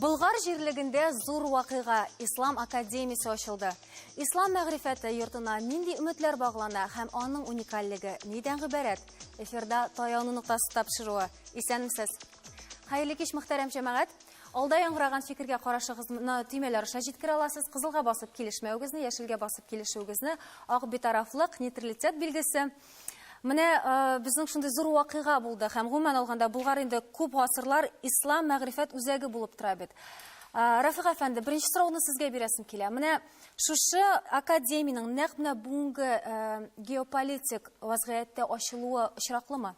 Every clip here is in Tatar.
Болгар җирлегендә зур вакыйга Ислам академиясе ачылды. Ислам мәгърифәте йортына нинди өметләр баглана һәм аның уникальлеге нидән гыйбарәт? Эфирда таяуны нуктасы тапшыруы. Исәнмесез? Хәерле кич, мөхтәрәм җәмәгать. Алда яңгыраган фикергә карашыгызны төймәләр аша җиткерә аласыз. Кызылга басып килешмәүгезне, яшелгә басып килешүгезне, ак битарафлык, нейтралитет билгесе. Менә безнең шундый зур вакыйга булды һәм гомумән алганда Болгар инде күп гасырлар ислам мәгърифәт үзәге булып тора бит. Рафик әфәнде, беренче сорауны сезгә бирәсем килә. Менә шушы академияның нәкъ менә бүгенге геополитик вазгыятьтә ачылуы очраклымы?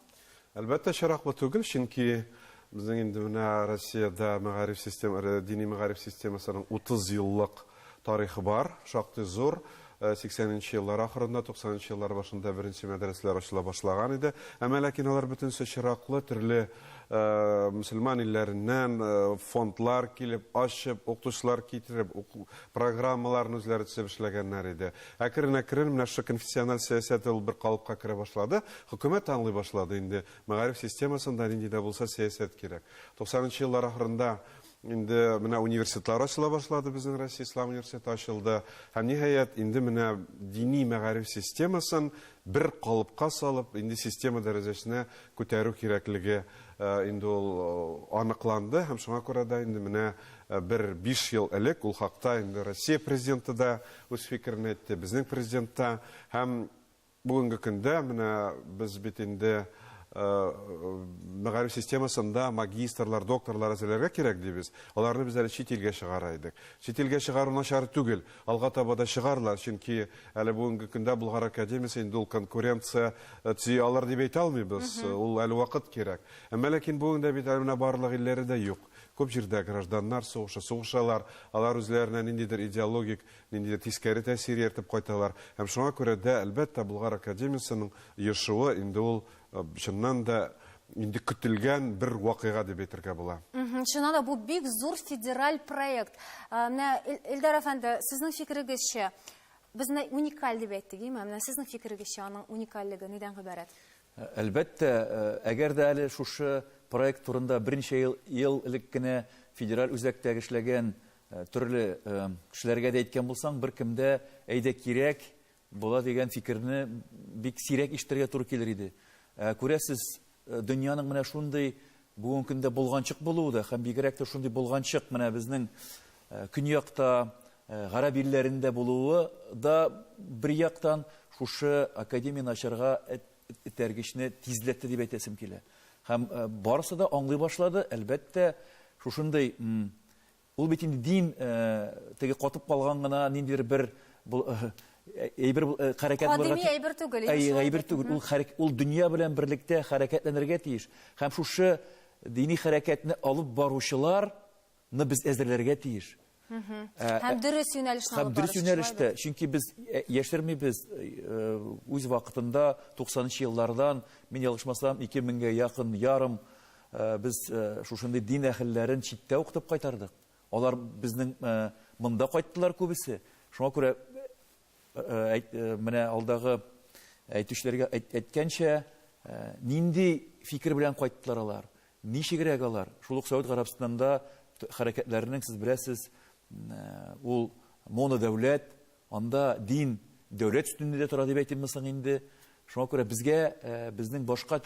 Әлбәттә очраклы түгел, чөнки безнең инде менә Россиядә мәгариф системасы, дини мәгариф системасының 30 еллык тарихы бар, шактый зур. 80-нче еллар ахырында, 90-нче еллар башында беренче мәдрәсәләр ачыла башлаган иде. Әмма ләкин алар бөтенсе очраклы, төрле мөселман илләреннән фондлар килеп, ачып, укытучылар китереп, программаларны үзләре төзеп эшләгәннәр иде. Әкрен-әкрен менә шу конфессиональ сәясәт ул бер калыпка керә башлады. Хөкүмәт аңлый башлады инде. Мәгариф системасында нинди дә булса сәясәт кирәк. 90-нче еллар ахырында инде менә университетлар ачыла башлады, безнең Россия Ислам университеты ачылды. Һәм ниһаять инде менә дини мәгариф системасын бер калыпка салып, инде система дәрәҗәсенә күтәрү кирәклеге инде ул аныкланды. Һәм шуңа күрә дә инде менә бер 5 ел элек ул хакта инде Россия президенты да үз фикерен әйтте, безнең президент та. Һәм бүгенге көндә менә без бит инде мәгариф системасында магистрлар, докторлар әзерләргә кирәк дибез. Аларны без әле чит илгә чыгара идек. Чит илгә чыгару начар түгел. Алга таба да чыгарлар, чөнки әле бүгенге көндә Болгар академиясе инде ул конкуренция төзи алыр дип әйтә алмыйбыз. Ул әле вакыт кирәк. Әмма ләкин бүгендә бит менә барлык илләре дә юк. Күп җирдә гражданнар сугышалар, алар үзләренә ниндидер идеологик, ниндидер тискәре тәэсир йөртеп кайталар. Һәм шуңа күрә дә әлбәттә Болгар академиясенең ешуы инде ул чыннан да инде көтелгән бер вакыйга дип әйтергә була. Чыннан да бу бик зур федераль проект. Менә Илдар әфәнде, сезнең фикерегезчә, безне уникаль дип әйттек, менә сезнең фикерегезчә аның уникальлеге нидән гыйбарәт? Әлбәттә, әгәр дә әле шушы проект турында берничә ел элек кенә федераль үзәктә эшләгән төрле кешеләргә дә әйткән булсаң, беркемдә әйдә кирәк була дигән фикерне бик сирәк ишетергә туры килер иде. Күрәсез, дөньяның менә шундый бүгенге көндә булганчык булуы да, һәм бигрәк тә шундый булганчык менә безнең көньякта, гарәп илләрендә булуы да бер яктан шушы академияны ачарга этәргечне тизләтте дип әйтәсем килә. Һәм барысы да аңлый башлады, әлбәттә, шушындай ул бит инде дин теге катып калган гына ниндидер бер әйбер хәрәкәт булырга. Кадими әйбер түгел. Әйбер түгел. Ул дөнья белән берлектә хәрәкәтләнергә тиеш. Һәм шушы дини хәрәкәтне алып баручыларны без әзерләргә тиеш. Һәм дөрес юнәлешне алып барыш. Һәм дөрес юнәлештә, чөнки без яшермибез үз вакытында 90-нчы еллардан, мин ялгышмасам 2000-гә якын ярым без шушындай дин әһелләрен читтә укытып кайтардык. Алар безнең монда кайттылар күбесе. Шуңа күрә менә алдагы әйтүчләргә әйткәнчә, нинди фикер белән кайттылар алар, ничегрәк алар. Шул ук Сауд Гарәбстанында хәрәкәтләренең сез беләсез, ул монодәүләт, анда дин дәүләт өстенлегендә тора дип әйтәм соң инде. Шуңа күрә безгә безнең башка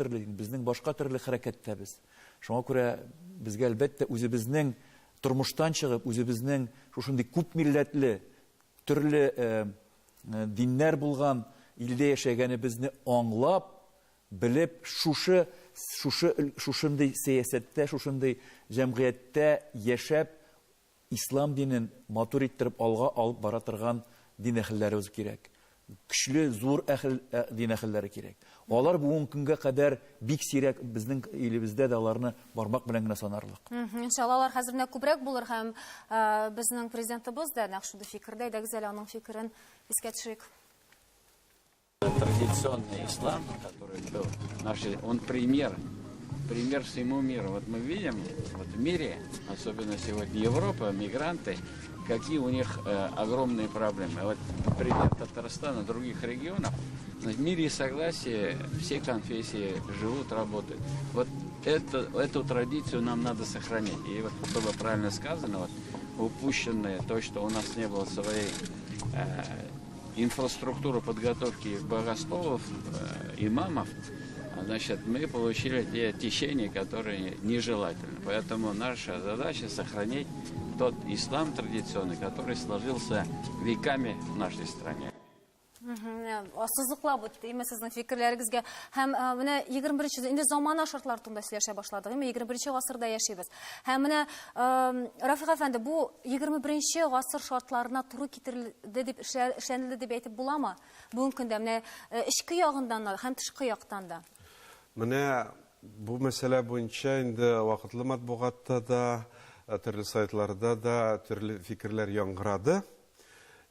төрле хәрәкәттәбез. Шуңа күрә безгә әлбәттә үзебезнең тормыштан чыгып, үзебезнең шушындый күп милләтле, төрле диннәр булган илдә яшәгәнебезне аңлап, белеп, шушындый сәясәттә, шушындый җәмгыятьтә яшәп, ислам динен матур иттереп алып бара торган дин әһелләребез кирәк. Көчле, зур дин әһелләре кирәк. Алар бүгенге көнгә кадәр бик сирәк безнең илебездә дә аларны бармак белән генә санарлык. Иншалла алар хәзерне күбрәк булыр һәм безнең президентыбыз да нәкъ шундый фикердә, әйдәгез әле аның фикерен искә төшик. Традиционный ислам, который был он пример всему миру. Вот мы видим вот в мире, особенно сегодня Европа, мигранты, какие у них огромные проблемы. Вот пример Татарстана, других регионов. В мире и согласии все конфессии живут, работают. Вот эту традицию нам надо сохранить. И вот было правильно сказано, вот, упущенное то, что у нас не было своей инфраструктуры подготовки богословов, имамов, значит, мы получили те течения, которые нежелательны. Поэтому наша задача сохранить тот ислам традиционный, который сложился веками в нашей стране. Сызыклап өтті, еме сіздің фикірлеріңізге. Һәм міне 21-ші, енді замана шартлар турында сөйләшә башладық, еме 21-ші ғасырда яшибез. Һәм міне Рафиқ әфәнде, бу 21-ші ғасыр шартларына туры китерилде дип эшләнелде дип әйтеп буламы? Бүгенге көндә менә ички ягындан да һәм тышкы яктан да. Менә бу мәсьәлә буенча инде вакытлы матбугатта да, төрле сайтларда да төрле фикерләр яңгырады.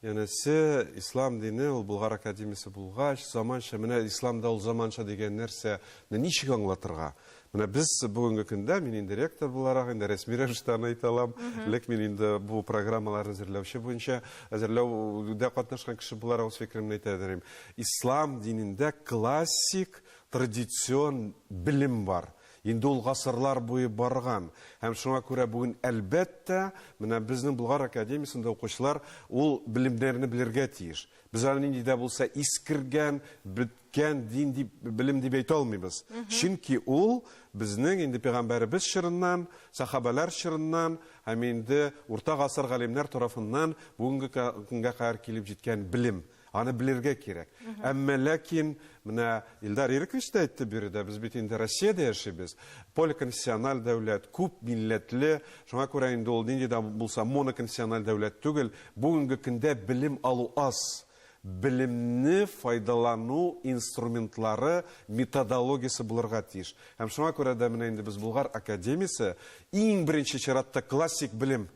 Янәсе, ислам дине ул Болгар академиясе булгач, заманча, менә исламда ул заманча дигән нәрсә ничек аңлатырга? Менә без бүгенге көндә, мин инде ректор буларак, инде рәсми рәвештә әйтә алам, ләкин мин инде бу программаларны әзерләүче буенча, әзерләүдә катнашкан кеше буларак үз фикеремне әйтә идем. Ислам динендә классик, традицион белем бар. Инде ул гасырлар буе барган. Һәм шуңа күрә бүген әлбәттә, менә безнең Болгар академиясендә укучылар ул белемнәрне белергә тиеш. Без аны нинди дә булса искергән, биткән дин дип белем дип әйтә алмыйбыз. Чөнки ул безнең инде пәйгамбәрбез чорыннан, сахабалар чорыннан, һәм инде урта гасыр галимнәр тарафыннан бүгенге көнгә кадәр килеп җиткән белем. Аны белергә кирәк. Әмма ләкин менә Илдар Ирекович та әйтте биредә, без бит инде Россиядә яшибез. Поликонфессиональ дәүләт, күп милләтле, шуңа күрә инде ул нинди дә булса моноконфессиональ дәүләт түгел. Бүгенге көндә белем алу аз. Белемне файдалану инструментлары, методологиясы булырга тиеш. Һәм шуңа күрә дә менә инде без Болгар академиясе иң беренче чиратта классик белем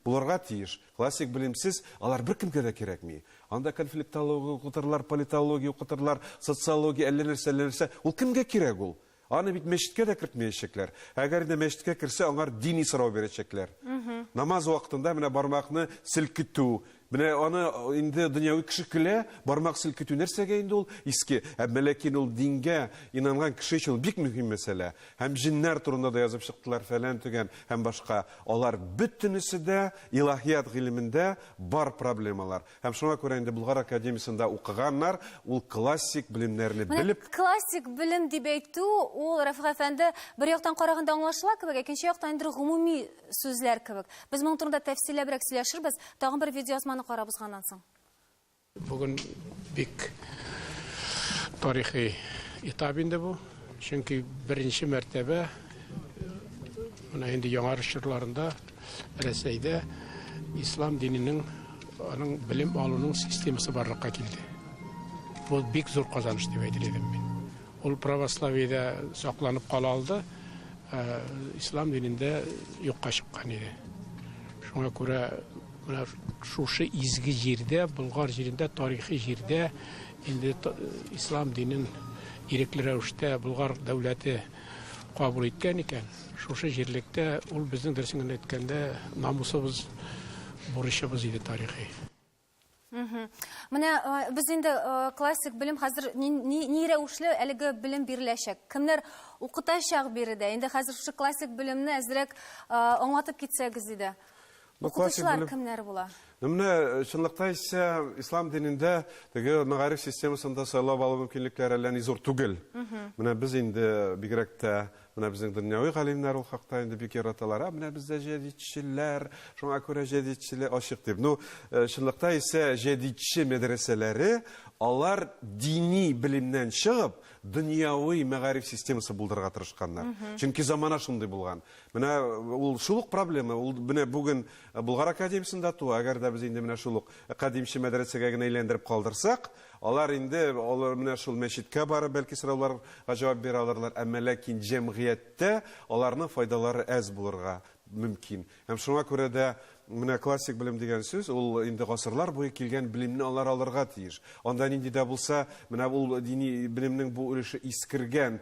булырга тиеш. Классик белемсез алар беркемгә дә кирәкми. Анда конфликтология укытырлар, политология укытырлар, социология, әллә нәрсә. Ул кемгә кирәк ул? Аны бит мәчеткә дә кертмәячәкләр. Әгәр дә мәчеткә керсә, аңар дини сорау бирәчәкләр. Намаз вакытында менә бармакны селкетү, менә аны инде дөньяви кеше көлә, бармак селкетү нәрсәгә инде ул иске. Әмма ләкин ул дингә инанган кеше өчен бик мөһим мәсьәлә. Һәм җиннәр турында да язып чыктылар фәлән түгән һәм башка. Алар бөтенесе дә илаһият гыйлемендә бар проблемалар. Һәм шуңа күрә инде Болгар академиясендә укыганнар, ул классик белемнәрне белеп. Классик белем дип әйтү, ул Рафиқ әфәнде бер яктан караганда аңлашыла кебек, икенче яктан инде гомуми сүзләр кебек. Без моның турында тәфсилләбрәк сөйләшербез. Тагын бер видеосманы карабыз ганнан соң. Бүген бик тарихи этап инде бу. Чөнки беренче мәртәбә менә инде яңа рәширләрендә Рәсәйдә ислам диненең аның белем алуның системасы барлыкка килде. Бу бик зур казаныш дип әйтер идем мин. Ул православиедә сакланып кала алды, ислам динендә юкка чыккан иде. Шуңа күрә менә шушы изге җирдә, Болгар җирендә, тарихи җирдә инде ислам динен ирекле рәвештә Болгар дәүләте кабул иткән икән. Шушы җирлектә ул безнең дөресен әйткәндә намусыбыз, бурычыбыз иде тарихи. Менә без инде классик белем хәзер ни рәвешле әлеге белем биреләчәк. Кемнәр укытачак биредә? Инде хәзер шушы классик белемне әзрәк аңлатып китсәгез иде. Укытучылар кемнәр була? Менә чынлыкта исә ислам динендә теге мәгариф системасында сайлап алу мөмкинлекләре әллә ни зур түгел. Менә без инде бигрәк тә менә безнең дөньяви галимнәр ул хакта инде бик яраталар. Менә бездә җәдитчеләр, шуңа күрә җәдитчеләр ачык дип. Чынлыкта исә җәдитче мәдрәсәләре алар дини белемнән чыгып, дөньяви мәгариф системасы булдырырга тырышканнар. Чөнки замана шундый булган. Менә ул шулык проблема, ул менә бүген Болгар академиясендә туа, әгәр дә без инде менә шулык академия мәдрәсәгә генә әйләндереп калдырсак, алар инде менә шул мәчеткә барып бәлки сорауларга җавап бирә алырлар, әмма ләкин җәмгыятьтә аларның файдалары әз булырга мөмкин. Һәм шуңа күрә дә менә классик белем дигән сүз, ул инде гасырлар буе килгән белемне алырга тиеш. Анда нинди дә булса, менә ул дини белемнең бу өлеше искергән,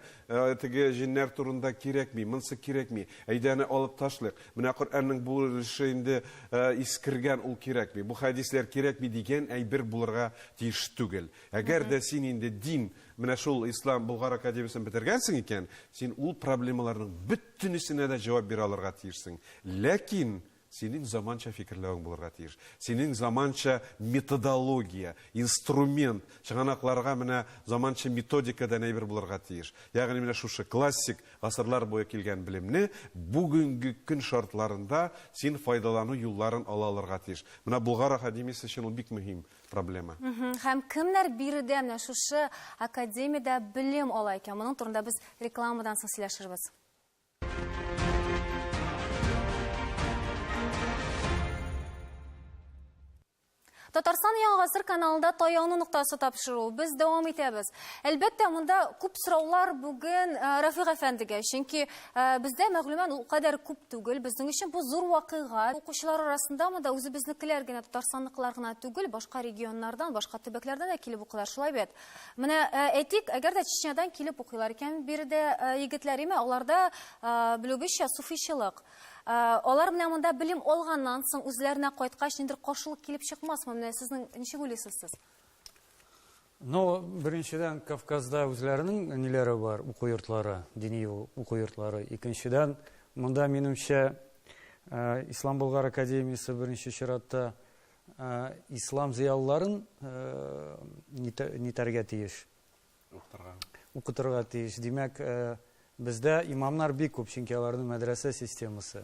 теге җиннәр турында кирәкми, монсы кирәкми. Әйдә аны алып ташлыйк. Менә Коръәннең бу өлеше инде искергән, ул кирәкми. Бу хәдисләр кирәкми дигән әйбер булырга тиеш түгел. Әгәр дә син инде дин, менә шул Ислам Болгар академиясын бетергәнсең икән, син ул проблемаларның бөтенесенә дә җавап бирә алырга тиешсең. Ләкин синең заманча фикерләвең булырга тиеш. Синең заманча методология, инструмент, чыганакларга менә заманча методикадан әйбер булырга тиеш. Ягъни менә шушы классик гасырлар буе килгән белемне бүгенге көн шартларында син файдалану юлларын ала алырга тиеш. Менә Болгар академиясе өчен ул бик мөһим проблема. Һәм кемнәр биредә менә шушы академиядә белем ала икән? Моның турында без рекламадан соң сөйләшербез. Татарстан Яңа гасыр каналында таяуны нуктасы тапшыру. Без дәвам итәбез. Әлбәттә, монда күп сораулар бүген Рафиг әфәндегә, чөнки бездә мәгълүмат ул кадәр күп түгел. Безнең өчен бу зур вакыйга. Укучылар арасында монда үзебезнекеләр генә, татарстанлыклар гына түгел, башка регионнардан, башка төбәкләрдән дә килеп укыйлар, шулай бит. Менә әйтик, әгәр дә Чечнядан килеп укыйлар икән, биредә егетләр име, аларда белүгезчә суфийчылык. Алар менә монда белем алганнан соң үзләренә кайткач ниндидер каршылык килеп чыкмасмы? Менә сезнең ничек уйлыйсыз сез? Ну, беренчедән Кавказда үзләренең ниләре бар, уку йортлары, дини уку йортлары. Икенчедән, монда минемчә Ислам Болгар академиясе беренче чиратта ислам зыялыларын нитәргә тиеш. Укытырга тиеш. Димәк, бездә имамнар бик күп, чөнки аларның мәдрәсә системасы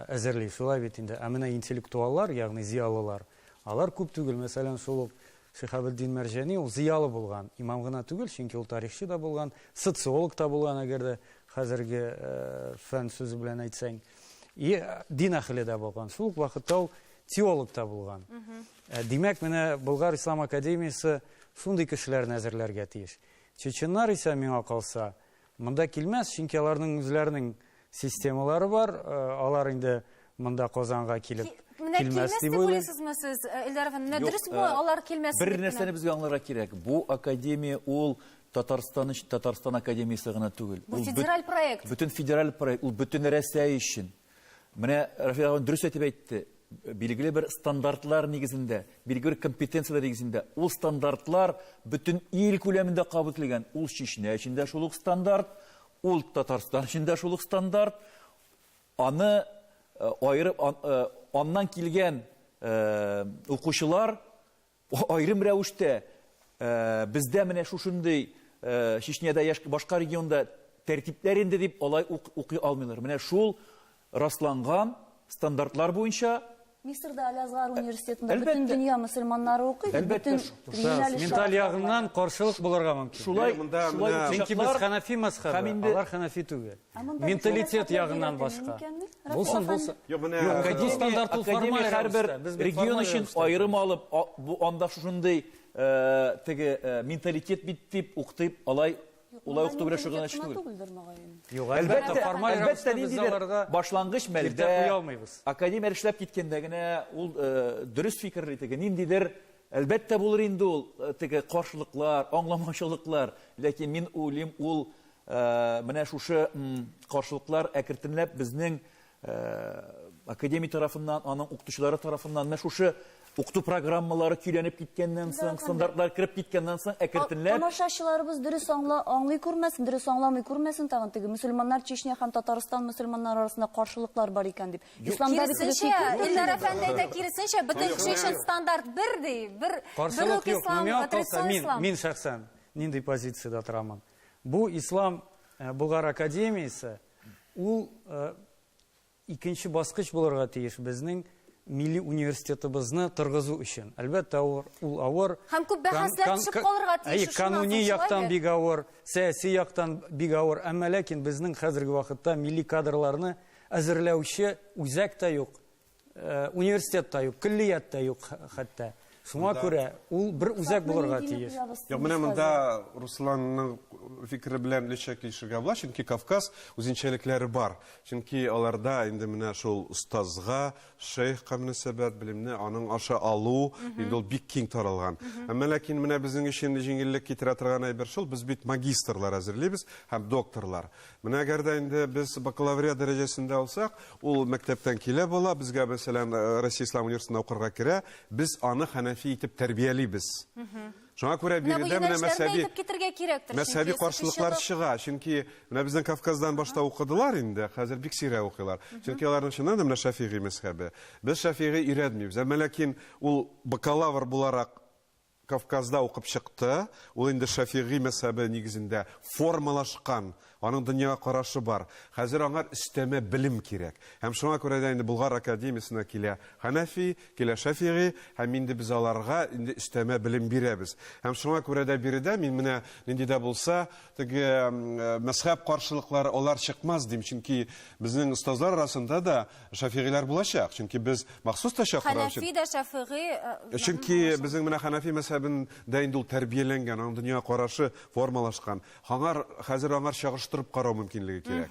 әзерли, шулай бит инде. Ә менә интеллектуаллар, ягъни зыялылар, алар күп түгел. Мәсәлән, шул Шихабетдин Мәрҗани ул зыялы булган, имам гына түгел, чөнки ул тарихчы да булган, социолог та булган, әгәр дә хәзерге фән сүзе белән әйтсәң. И дин әһле дә булган. Шул ук вакытта ул теолог та булган. Димәк, менә Болгар Ислам академиясе шундый кешеләрне әзерләргә тиеш. Чеченнар исә миңа калса, монда килмәс, чөнки аларның үзләренең системалары бар, алар инде монда Казанга килеп килмәс дип уйлыйсызмы сез, Илдар әфәнде? Дөрес бу, алар килмәс. Бер нәрсәне безгә аңларга кирәк. Бу академия ул Татарстан академиясе гына түгел. Бу федераль проект. Бөтен федераль проект, ул бөтен Россия өчен. Менә Рафиг әфәнде дөрес әйтеп әйтте. Билгеле бер стандартлар нигезендә, билгеле компетенциялар нигезендә, ул стандартлар бөтен ил күләмендә кабул ителгән. Ул Чечня өчен дә шул ук стандарт, ул Татарстан өчен дә шул ук стандарт. Аны айырып, аннан килгән укучылар айрым рәвештә бездә менә шушындый Чечняда башка регионда тәртипләрендә дип алай укый алмыйлар. Менә шул расланган стандартлар буенча Мисырда Аль-Азгар университетында бөтен дөнья мөселманнары укый. Менталь ягыннан каршылык булырга мөмкин. Шулай, чөнки без Ханафи мазхабы, алар Ханафи түгел. Менталитет ягыннан башка. Булсын. Юк, стандарт ул формаль һәрбер регион өчен айрым алып, бу анда шушындый теге менталитет бит дип укытып, алай улай укыту белән шөгыльләнүче түгел. Юк, әлбәттә формаль рәвештә без аларга башлангыч мәлдә академия эшләп киткәндә генә ул дөрес фикерле теге ниндидер әлбәттә булыр инде ул теге каршылыклар, аңламаучылыклар, ләкин мин уйлыйм ул менә шушы каршылыклар әкренләп безнең академия тарафыннан, аның укытучылары тарафыннан менә шушы укыту программалары көйләнеп киткәннән соң, стандартлар кирип киткәннән соң әкренләп тамашачыларыбыз дөрес аңлый күрмәсен, дөрес аңламый күрмәсен, тагын теге мөселманнар Чечня һәм Татарстан мөселманнары арасында каршылыклар бар икән дип. Исламда Илдар әфәнде әйтә, киресенчә, бөтен кеше өчен стандарт бер ди, бер каршылык юк. Мин шәхсән нинди позициядә торамын. Бу Ислам Болгар академиясе ул икенче баскыч булырга тиеш безнең милли университетыбызны торгызу өчен. Әлбәттә, ул авыр. Һәм күп бәхәсләр төшеп калырга тиеш. Кануни яктан бик авыр, сәяси яктан бик авыр. Әмма ләкин безнең хәзерге вакытта милли кадрларны әзерләүче үзәк тә юк, университет тә юк, киллият тә юк хәтта. Шуңа күрә ул бер үзәк булырга тиеш. Yok, менә монда Русланның фикере белән өлешә килешергә була, чөнки Кавказ үзенчәлекләре бар. Чөнки аларда инде менә шул устазга, шейхка мөнәсәбәт белемне аның аша алу, инде ул бик киң таралган. Әмма ләкин менә безнең өчен җиңеллек китерә торган әйбер шул, без бит магистрлар әзерлибез һәм докторлар. Менә әгәр дә инде без бакалавриат дәрәҗәсендә алсак, ул мәктәптән килә була, безгә мәсәлән Россия Ислам университетына укырга керә, без аны хәнәфи итеп тәрбиялибез. Шуңа күрә биредә менә мәсәби каршылыклар чыга, чөнки менә безнең Кавказдан башта укыдылар инде, хәзер бик сирәк укыйлар. Чөнки аларның чыннан да менә Шафигый мәзһәбе. Без Шафигый өйрәнмибез. Әмма ләкин ул бакалавр буларак Кавказда укып чыкты, ул инде Шафигый мәзһәбе нигезендә формалашкан, аның дөньяга карашы бар. Хәзер аңар өстәмә белем кирәк. Һәм шуңа күрә дә инде Болгар академиясына килә Ханафи, килә Шафигый, һәм инде без аларга инде өстәмә белем бирәбез. Һәм шуңа күрә дә биредә мин менә нинди дә булса, теге мәзһәб каршылыклары алар чыкмас дим, чөнки безнең устазлар арасында да Шафигыйлар булачак, чөнки без махсус та чакырабыз. Ханафи да Шафигый. Чөнки безнең менә Ханафи мәзһәбендә инде ул тәрбияләнгән, аның дөнья карашы формалашкан. Аңар хәзер аңар чагыштырып карау мөмкинлеге кирәк.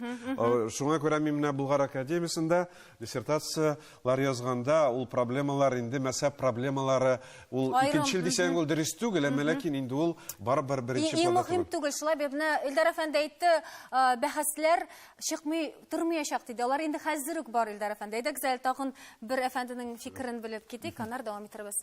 Шуңа күрә мин менә Болгар академиясендә диссертациялар язганда ул проблемалар инде мәзһәб проблемалары, ул икенче ел дисәң ул дөрес түгел, әмма ләкин инде ул барыбер беренче планда. Иң мөһим түгел, шулай бебне Илдар әфәнде әйтте, бәхәсләр чыкмый тормаячак диде. Алар инде хәзер үк бар, Илдар әфәнде. Әйдә гүзәл, тагын бер әфәнденең фикерен белеп китик, аннан дәвам итәрбез.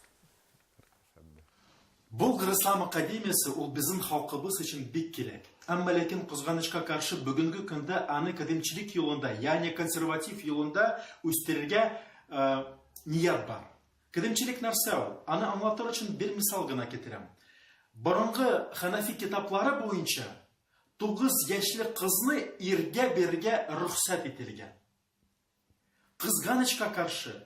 Болгар Ислам академиясы ул безнең халкыбыз өчен бик кирәк. Әмма ләкин кызганычка каршы бүгенге көндә аны академчилек юлында, ягъни консерватив юлында үстерергә ният бар. Академчилек нәрсә ул? Аны аңлатыр өчен бер мисал гына китерәм. Борынгы Ханафи китаплары буенча 9 яшьлек кызны иргә бергә рөхсәт ителгән. Кызганычка каршы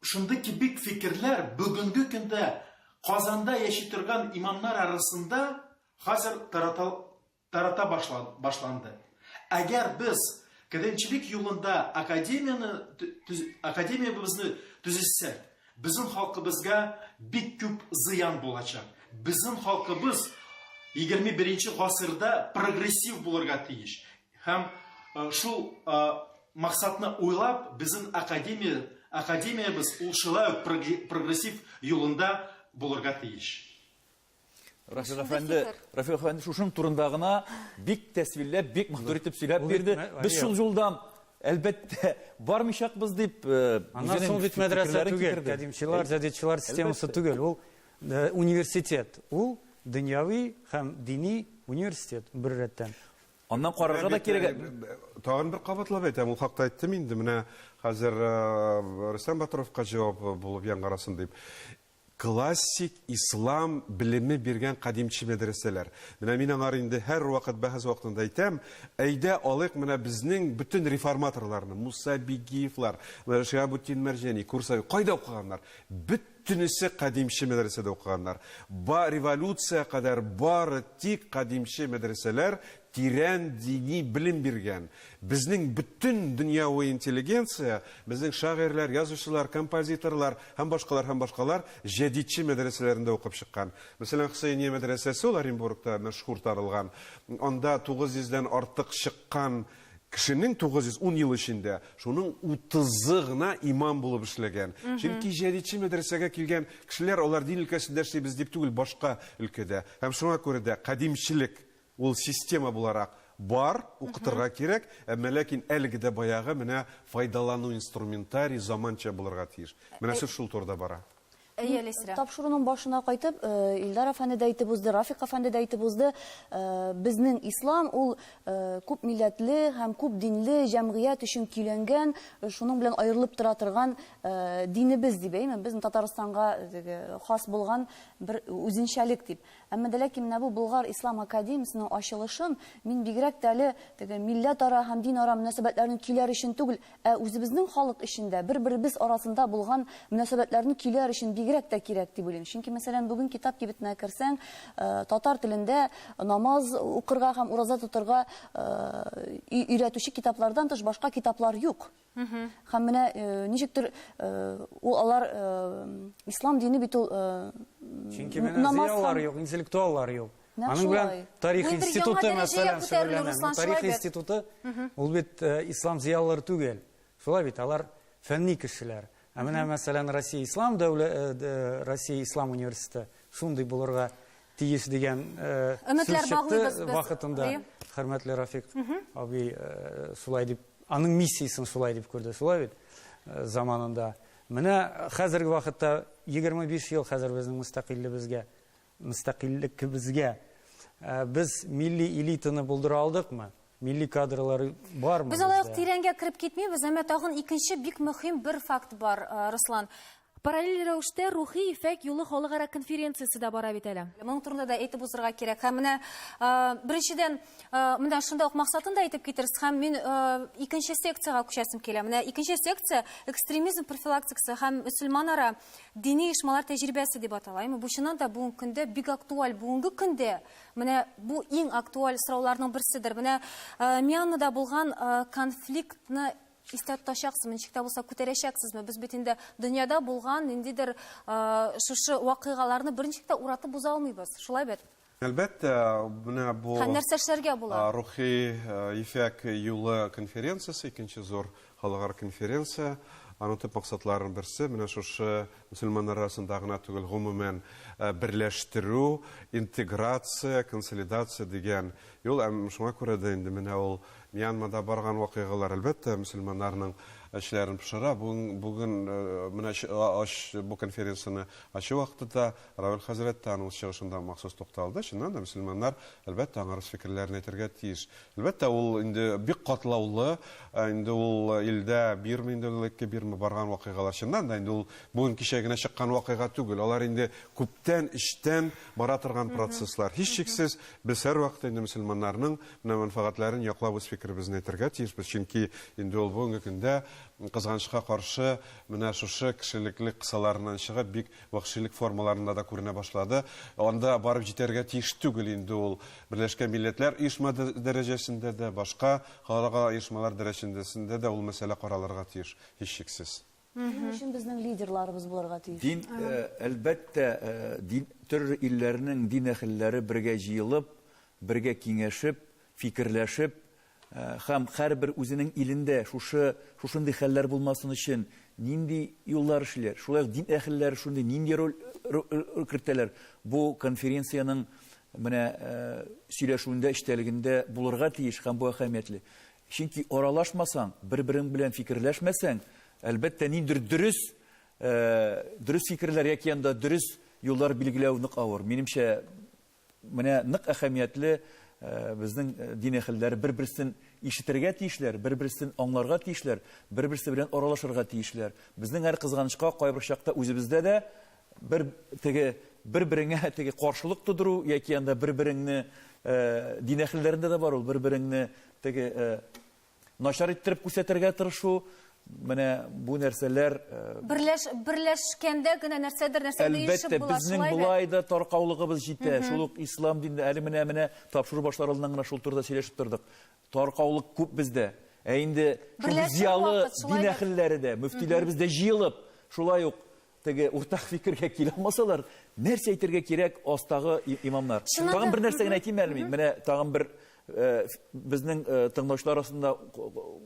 шундый бик фикерләр бүгенге көндә Казанда яши торган имамнар арасында хәзер тарата башланды. Әгәр без академчилек юлында академиябызны төзесәк, безнең халкыбызга бик күп зыян булачак. Безнең халкыбыз 21-нче гасырда прогрессив булырга тиеш. Һәм шул максатны уйлап, безнең академиябыз ул шулай прогрессив юлында булырга тиеш. Рафик әфәнде шушың турында гына бик тәсвирләп, бик матур итеп сөйләп бирде. Без шул юлдан әлбәттә бармыйчакбыз дип, аннан соң бит мәдрәсә түгел, кадимчилар, җәдидчилар системасы түгел, ул университет, ул дөньяви һәм дини университет бер рәттән. Аннан карарга да кирәк. Тагын бер кабатлап әйтәм, ул хакта әйттем инде, менә хәзер Рөстәм Батыровка җавап булып яңгырасын дип. Классик ислам билеме биргән кадимче мәдрәсәләр. Менә мин аңар инде һәр вакыт бәхәс вакытында әйтәм, әйдә алыйк менә безнең бүтән реформаторларны, Муса Бигиевлар, Шиабуддин Мәрҗани, Курсави кайда укыганнар? Бөтенесе кадимче мәдрәсәдә укыганнар. Революция кадәр бары тик кадимче мәдрәсәләр тирән дини билем биргән. Безнең бүтән дөньяви интеллигенция, безнең шагыйрьләр, язучылар, композиторлар һәм башкалар җәдидче мәдрәсәләрендә укып чыккан. Мәсәлән, Хусейния мәдрәсәсе ул Оренбургта мәшһүр таралган. Анда 900-дән артык чыккан кешенең 910 ел эчендә шуның 30-ы гына имам булып эшләгән. Чөнки җәдидче мәдрәсәгә килгән кешеләр алар дин өлкәсендә эшлибез дип түгел, башка өлкәдә. Һәм шуңа күрә дә кадимчилек ул система буларак бар, укытырга кирәк, әмма ләкин әлеге дә баягы менә файдалану инструментарий заманча булырга тиеш. Менә шул турыда бара. Тапшыруның башына кайтып, Илдар әфәнде дә әйтеп узды, Рафик әфәнде дә әйтеп узды, безнең ислам ул күп милләтле һәм күп динле җәмгыять өчен киләнгән, шуның белән аерылып тора торган динебез дип әйтәм, безнең Татарстанга хас булган бер үзенчәлек дип. Әмма дә ләкин менә бу Болгар Ислам академиясының ачылышын мин бигрәк тә әле милләт-ара һәм дин-ара мөнәсәбәтләрнең киләр өчен түгел, үзебезнең халык эчендә бер-беребез арасында булган мөнәсәбәтләрнең киләр өчен бигрәк тә кирәк дип уйлыйм. Чөнки мәсәлән бүген китап кибетенә керсәң, татар телендә намаз укырга һәм ураза тотарга өйрәтүче китаплардан тыш башка китаплар юк. Һәм менә ничектер алар ислам дине бит ул Чөнки менә зыялылар юк, интеллектуаллар юк. Аның белән тарих институты мәсәлән сөйләнә. Тарих институты ул бит ислам зыялылары түгел. Шулай бит алар фәнни кешеләр. Ә менә мәсәлән Россия ислам дәүләте, Россия ислам университеты шундый булырга тиеш дигән Өметләр баглыйбыз без. Вакытында хөрмәтле Рафик абый шулай дип, аның миссиясын шулай дип күрде, шулай бит заманында. Менә хәзерге вакытта 25 ел хәзер безнең мөстәкыйльлекебезгә без милли элитаны булдыра алдыкмы? Милли кадрлары бармы? Без алай тирәнгә кирип китмибез, әмма тагын икенче бик мөһим бер факт бар, Руслан. Параллель рәвештә рухи ифәк юлы халыкара конференциясе дә бара бит әле. Моның турында да әйтеп узырга кирәк. Һәм менә беренчедән менә шунда ук максатын да әйтеп китерсез. Һәм мин икенче секцияга күчәсем килә. Менә икенче секция экстремизм профилактикасы һәм мөселманара дини оешмалар тәҗрибәсе дип аталаймы. Бу чыннан да бүгенге көндә бик актуаль. Бүгенге көндә менә бу иң актуаль сорауларның берседер. Менә Мьянмада булган конфликтны истә тотачаксызмы, ничек тә булса күтәрәчәксезме? Без бит инде дөньяда булган ниндидер шушы вакыйгаларны берничек тә уратып буза алмыйбыз. Шулай бит? Әлбәттә, менә бу нәрсә эшләргә була? Рухи ифәк юлы конференциясе, икенче зур халыкара конференция. Аның төп максатларының берсе менә шушы мөселманнар арасында гына түгел, гомумән берләштерү, интеграция, консолидация дигән юл. Шуңа күрә дә инде менә ул Мьянмада барган вакыйгалар әлбәттә мөселманнарның эшләрен пешерә. Бүген менә бу конференцияны ачу вакытта Равил хәзрәт аның чыгышында махсус тукталды. Чыннан да мөселманнар әлбәттә аңар фикерләрен әйтергә тиеш. Әлбәттә ул инде бик катлаулы, инде ул илдә бирме барган вакыйгалар. Чыннан да инде ул бүген кичә генә чыккан вакыйга түгел. Алар инде күптән эштән бара торган процесслар. Һичшиксез без һәр вакытта инде мөселманнарның мәнфәгатьләрен яклап үз фикеребезне әйтергә тиешбез. Чөнки инде ул бүгенге көндә кызганычка каршы менә шушы кешелекле кысаларыннан чыгып бик вахшилек формаларында да күренә башлады. Анда барып җитәргә тиеш түгел инде ул Берләшкән Милләтләр оешмасы дәрәҗәсендә дә, башка халыкара оешмалар дәрәҗәсендә дә ул мәсьәлә каралырга тиеш, һичшиксез. Өчен безнең лидерларыбыз булырга тиеш. Дин, әлбәттә, төрле илләрнең дин әһелләре бергә җыелып, бергә киңәшеп, фикерләшеп, һәм һәрбер үзенең илендә шушындый хәлләр булмасын өчен нинди юллар эшләр, шулай дин әһелләре шундый нинди роль кертәләр. Бу конференцияның менә сөйләшүендә, эштәлегендә булырга тиеш һәм бу әһәмиятле. Чөнки аралашмасаң, бер-берең белән фикерләшмәсәң, әлбәттә ниндидер дөрес фикерләр яки анда дөрес юллар билгеләү нык авыр. Минемчә, менә нык әһәмиятле безнең дин әһелләре бер-берсен ишетергә тиешләр, бер-берсен аңларга тиешләр, бер-берсе белән аралашырга тиешләр. Безнең һәр кызганычка кайбер чакта үзебездә дә бер-береңә каршылык тудыру яки анда бер-береңне дин әһелләрендә дә бар ул бер-береңне начар иттереп күрсәтергә тырышу. Менә бу нәрсәләр берләшкәндә генә нәрсәдер ишеп була. Әлбәттә, безнең булай да таркаулыгыбыз җитә. Шул ук ислам динендә әле менә тапшыру башларылган гына шул турыда сөйләшеп тордык. Таркаулык күп бездә. Ә инде шул зиялы дин әһелләре дә, мөфтиләребез дә җыелып, шулай ук уртак фикергә килә алмасалар, нәрсә әйтергә кирәк астагы имамнар. Тагын бер нәрсә генә әйтим әле мин. Менә тагын бер безнең тыңлаучылар арасында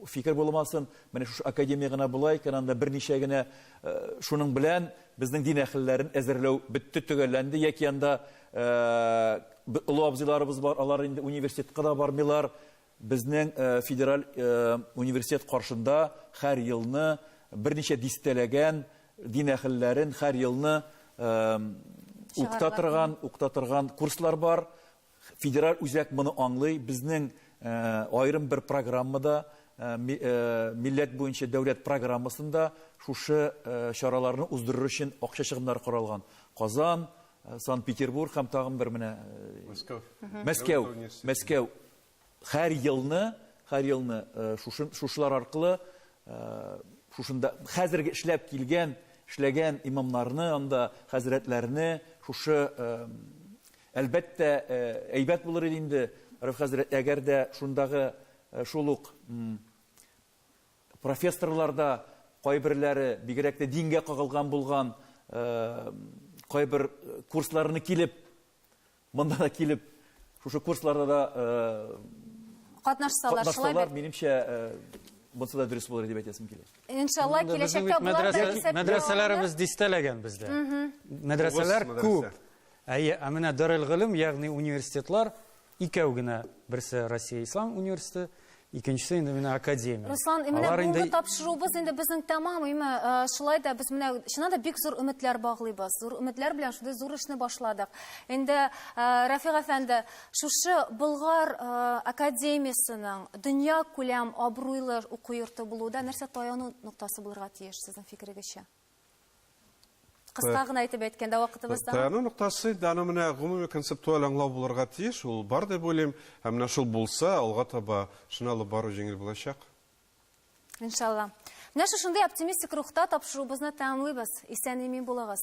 фикер булмасын, менә шу академия гына булай, кананда берничә генә шуның белән безнең дин әһелләрен әзерләү бетте төгәлләнде, яки анда олы абзыйларыбыз бар, алар инде университетка да бармыйлар. Безнең федераль университет каршында һәр елны берничә дистәләгән дин әһелләрен һәр елны укытырган курслар бар. Федераль үзәк моны аңлый. Безнең айрым бер программада, милләт буенча дәүләт программасында шушы чараларны уздырыр өчен акча чыгымнары каралган. Казан, Санкт-Петербург һәм тагын бер менә Мәскәү һәр елны шушылар аркылы шушында хәзерге эшләп килгән эшләгән имамнарны, анда хәзрәтләрне шушы әлбәттә әйбәт булыр иде инде, Рәф хәзрәт, әгәр дә шундагы шул ук профессорларда кайберләре бигрәк тә дингә кагылган булган, кайбер курсларны килеп, монда да килеп, шушы курсларда да Катнашсалар, минемчә, бунсы да дөрес булыр дип әйтәсем килә. Иншалла, киләчәктә булар да исәп Мәдрәсәләребез дистәләгән бездә. Мәдрәсәләр күп. Менә Дарул Гылым, ягъни университетлар икәү генә, берсе Россия Ислам университеты, икенчесе инде менә академия. Руслан, менә бүгенге тапшырубыз инде безнең тәмам, шулай да без менә шунда да бик зур өметләр баглыйбыз. Зур өметләр белән шундый зур эшне башладык. Инде Рафик әфәнде, шушы Болгар академиясының дөнья күләм абруйлы уку йорты булуда нәрсә таяну ноктасы булырга тиеш сезнең фикерегезчә? Кыска гына әйтеп әйткәндә вакытыбызда. Таяну ноктасы даны менә гомуми концептуаль аңлау булырга тиеш, ул бар дип уйлыйм, һәм менә шул булса, алга таба шуны алып бару җиңел булачак. Иншалла. Менә шушындый оптимистик рухта тапшырубызны тәмамлыйбыз. Исән-имин булыгыз.